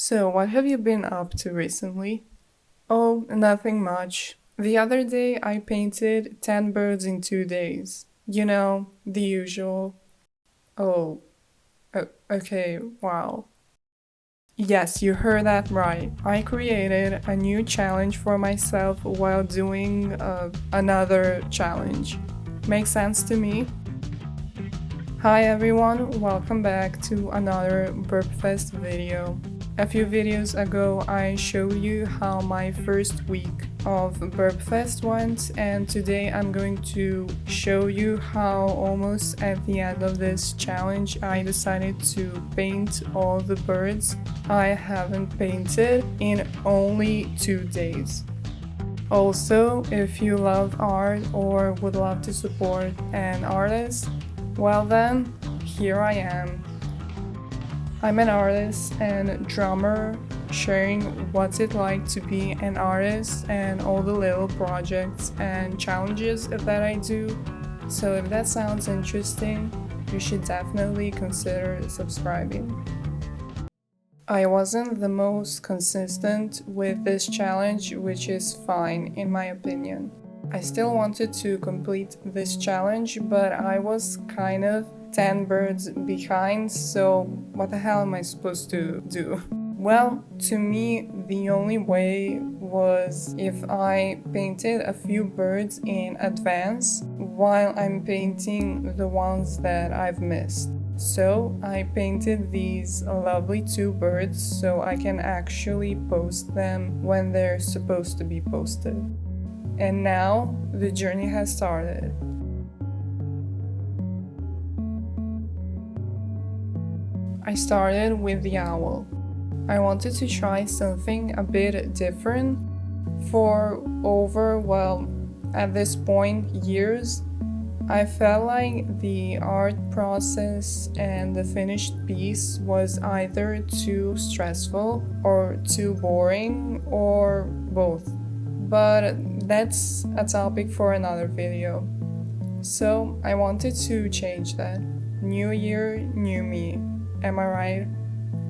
So, what have you been up to recently? Oh, nothing much. The other day I painted 10 birds in 2 days. You know, the usual. Oh, okay, wow. Yes, you heard that right. I created a new challenge for myself while doing another challenge. Makes sense to me? Hi everyone, welcome back to another Birbfest video. A few videos ago I showed you how my first week of Birbfest went, and today I'm going to show you how almost at the end of this challenge I decided to paint all the birds I haven't painted in only 2 days. Also, if you love art or would love to support an artist, well then, here I am. I'm an artist and drummer, sharing what's it like to be an artist and all the little projects and challenges that I do. So if that sounds interesting, you should definitely consider subscribing. I wasn't the most consistent with this challenge, which is fine in my opinion. I still wanted to complete this challenge, but I was kind of 10 birds behind, so what the hell am I supposed to do? Well, to me, the only way was if I painted a few birds in advance while I'm painting the ones that I've missed. So I painted these lovely 2 birds so I can actually post them when they're supposed to be posted. And now the journey has started. I started with the owl. I wanted to try something a bit different. For at this point, years, I felt like the art process and the finished piece was either too stressful or too boring or both. But that's a topic for another video. So I wanted to change that. New year, new me. Am I right?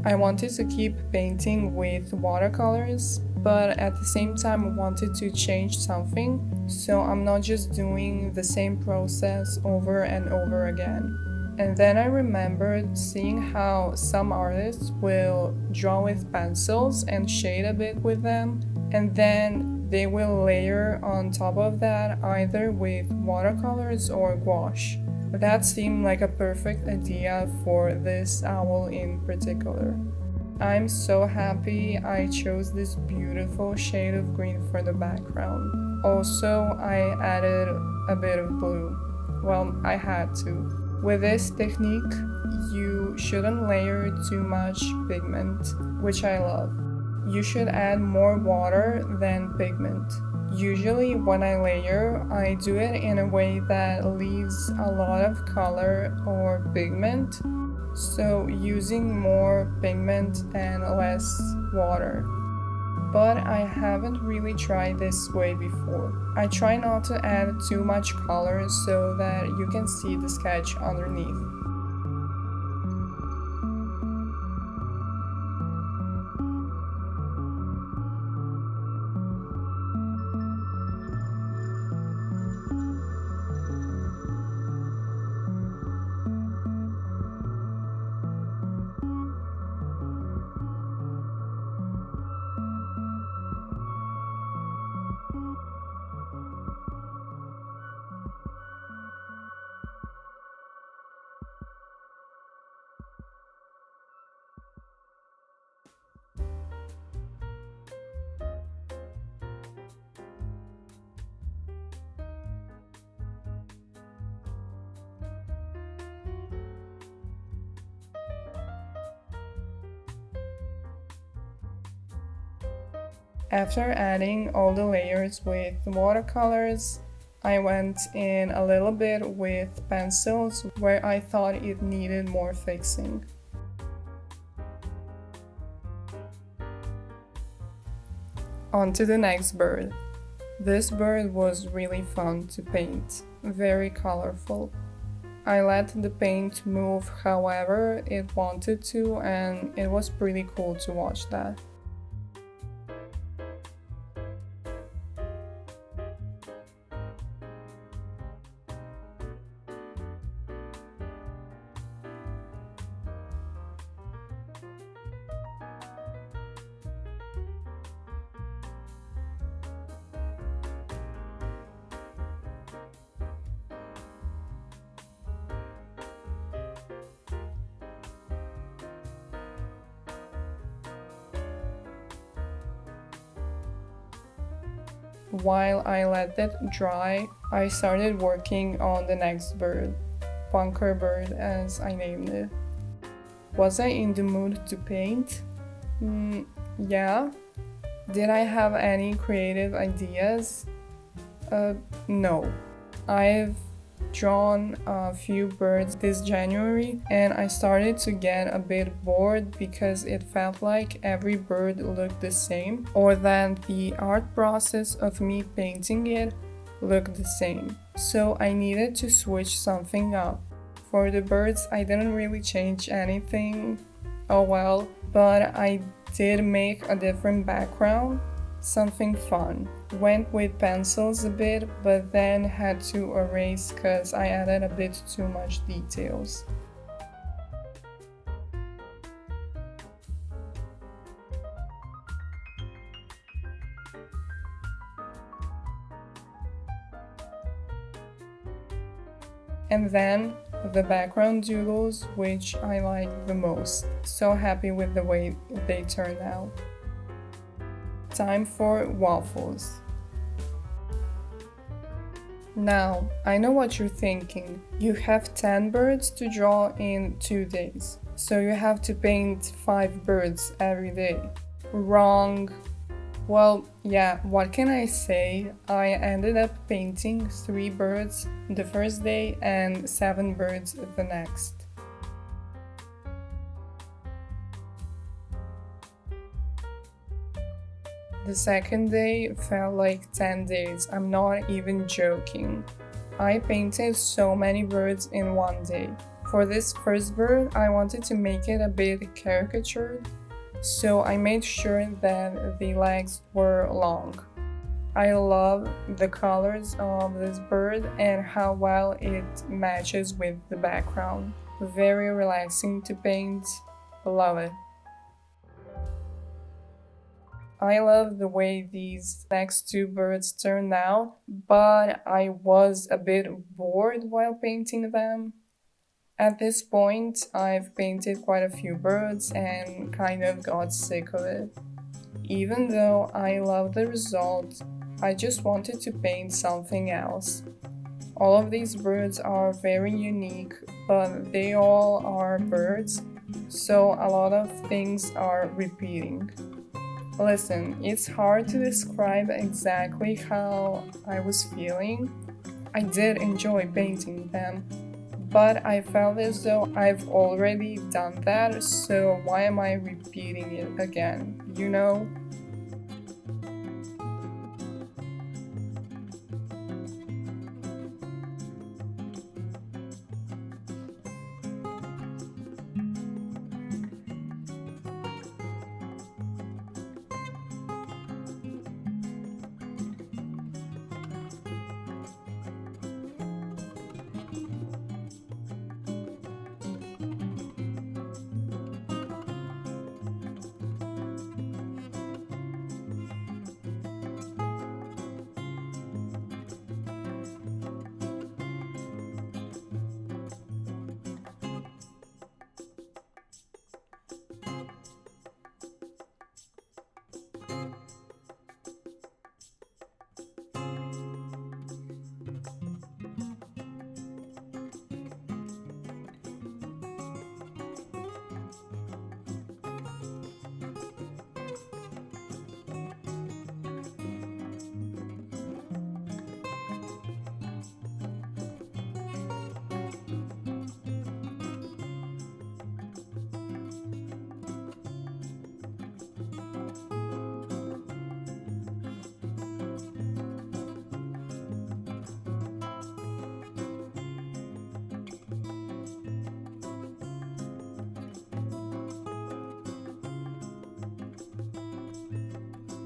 I wanted to keep painting with watercolors, but at the same time wanted to change something, so I'm not just doing the same process over and over again. And then I remembered seeing how some artists will draw with pencils and shade a bit with them, and then they will layer on top of that either with watercolors or gouache. That seemed like a perfect idea for this owl in particular. I'm so happy I chose this beautiful shade of green for the background. Also, I added a bit of blue. Well, I had to. With this technique, you shouldn't layer too much pigment, which I love. You should add more water than pigment. Usually when I layer, I do it in a way that leaves a lot of color or pigment, so using more pigment and less water. But I haven't really tried this way before. I try not to add too much color so that you can see the sketch underneath. After adding all the layers with watercolors, I went in a little bit with pencils where I thought it needed more fixing. On to the next bird. This bird was really fun to paint, very colorful. I let the paint move however it wanted to, and it was pretty cool to watch that. While I let it dry, I started working on the next bird, Bunker Bird as I named it. Was I in the mood to paint? Yeah. Did I have any creative ideas? No. I've drawn a few birds this January and I started to get a bit bored because it felt like every bird looked the same or that the art process of me painting it looked the same. So I needed to switch something up. For the birds, I didn't really change anything. Oh well, but I did make a different background, something fun. Went with pencils a bit, but then had to erase because I added a bit too much details. And then the background doodles, which I like the most. So happy with the way they turned out. Time for waffles. Now, I know what you're thinking. You have 10 birds to draw in 2 days, so you have to paint 5 birds every day. Wrong. Well, yeah, what can I say? I ended up painting 3 birds the first day and 7 birds the next. The second day felt like 10 days, I'm not even joking. I painted so many birds in one day. For this first bird, I wanted to make it a bit caricatured, so I made sure that the legs were long. I love the colors of this bird and how well it matches with the background. Very relaxing to paint, love it. I love the way these next 2 birds turned out, but I was a bit bored while painting them. At this point, I've painted quite a few birds and kind of got sick of it. Even though I love the result, I just wanted to paint something else. All of these birds are very unique, but they all are birds, so a lot of things are repeating. Listen, it's hard to describe exactly how I was feeling. I did enjoy painting them, but I felt as though I've already done that, so why am I repeating it again, you know?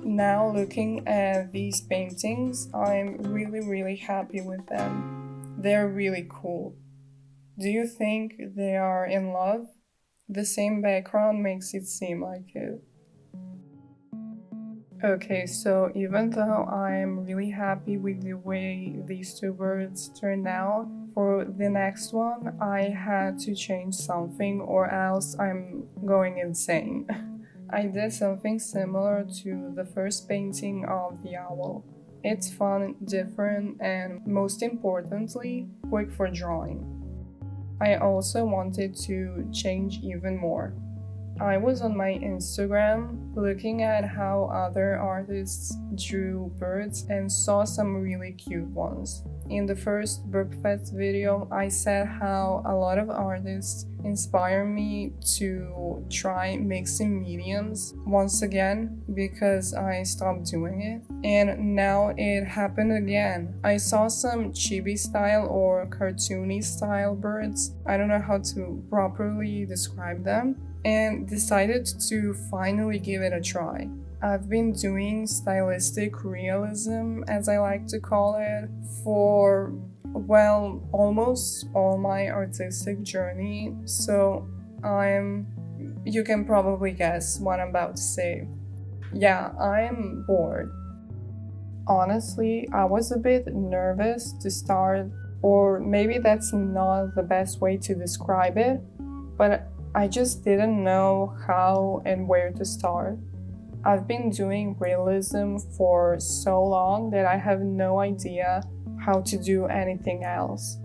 Now looking at these paintings, I'm really happy with them. They're really cool. Do you think they are in love? The same background makes it seem like it. Okay, so even though I'm really happy with the way these two birds turned out, for the next one I had to change something or else I'm going insane. I did something similar to the first painting of the owl. It's fun, different, and most importantly, quick for drawing. I also wanted to change even more. I was on my Instagram looking at how other artists drew birds and saw some really cute ones. In the first Birbfest video, I said how a lot of artists inspire me to try mixing mediums once again because I stopped doing it. And now it happened again. I saw some chibi style or cartoony style birds. I don't know how to properly describe them, and decided to finally give it a try. I've been doing stylistic realism, as I like to call it, for, well, almost all my artistic journey, so you can probably guess what I'm about to say. Yeah, I'm bored. Honestly, I was a bit nervous to start, or maybe that's not the best way to describe it, but I just didn't know how and where to start. I've been doing realism for so long that I have no idea how to do anything else.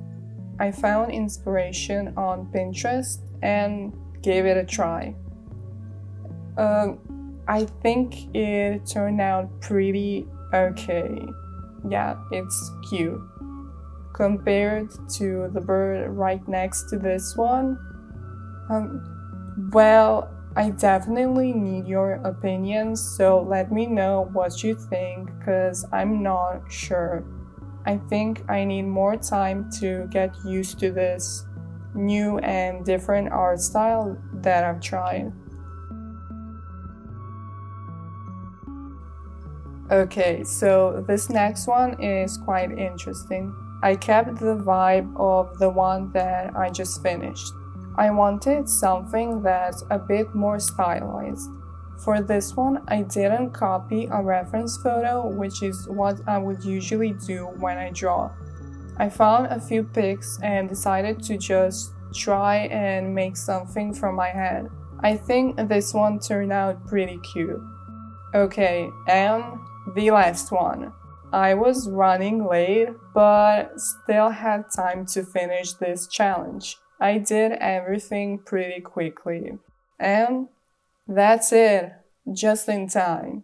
I found inspiration on Pinterest and gave it a try. I think it turned out pretty okay. Yeah, it's cute. Compared to the bird right next to this one, well, I definitely need your opinions, so let me know what you think, because I'm not sure. I think I need more time to get used to this new and different art style that I've tried. Okay, so this next one is quite interesting. I kept the vibe of the one that I just finished. I wanted something that's a bit more stylized. For this one, I didn't copy a reference photo, which is what I would usually do when I draw. I found a few pics and decided to just try and make something from my head. I think this one turned out pretty cute. Okay, and the last one. I was running late, but still had time to finish this challenge. I did everything pretty quickly. And that's it, just in time.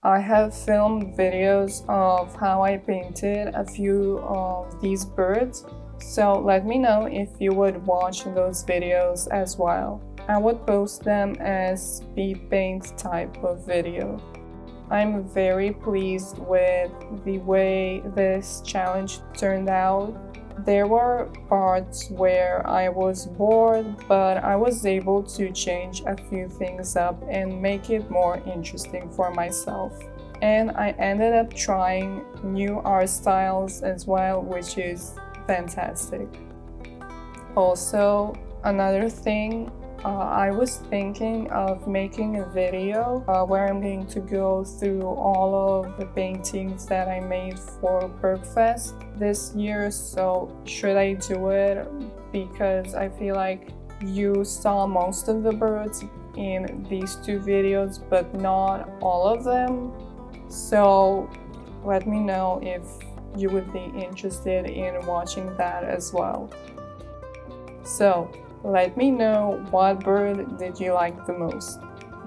I have filmed videos of how I painted a few of these birds, so let me know if you would watch those videos as well. I would post them as speed paint type of video. I'm very pleased with the way this challenge turned out. There were parts where I was bored, but I was able to change a few things up and make it more interesting for myself. And I ended up trying new art styles as well, which is fantastic. Also, another thing, I was thinking of making a video where I'm going to go through all of the paintings that I made for Birbfest this year, so should I do it? Because I feel like you saw most of the birds in these two videos, but not all of them. So let me know if you would be interested in watching that as well. So let me know, what bird did you like the most?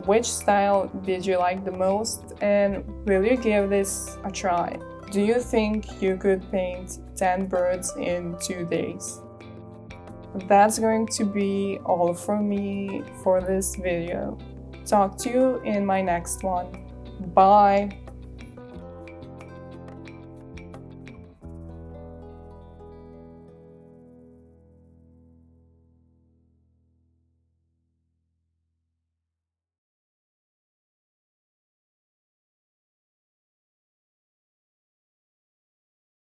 Which style did you like the most? And will you give this a try? Do you think you could paint 10 birds in 2 days? That's going to be all from me for this video. Talk to you in my next one. Bye!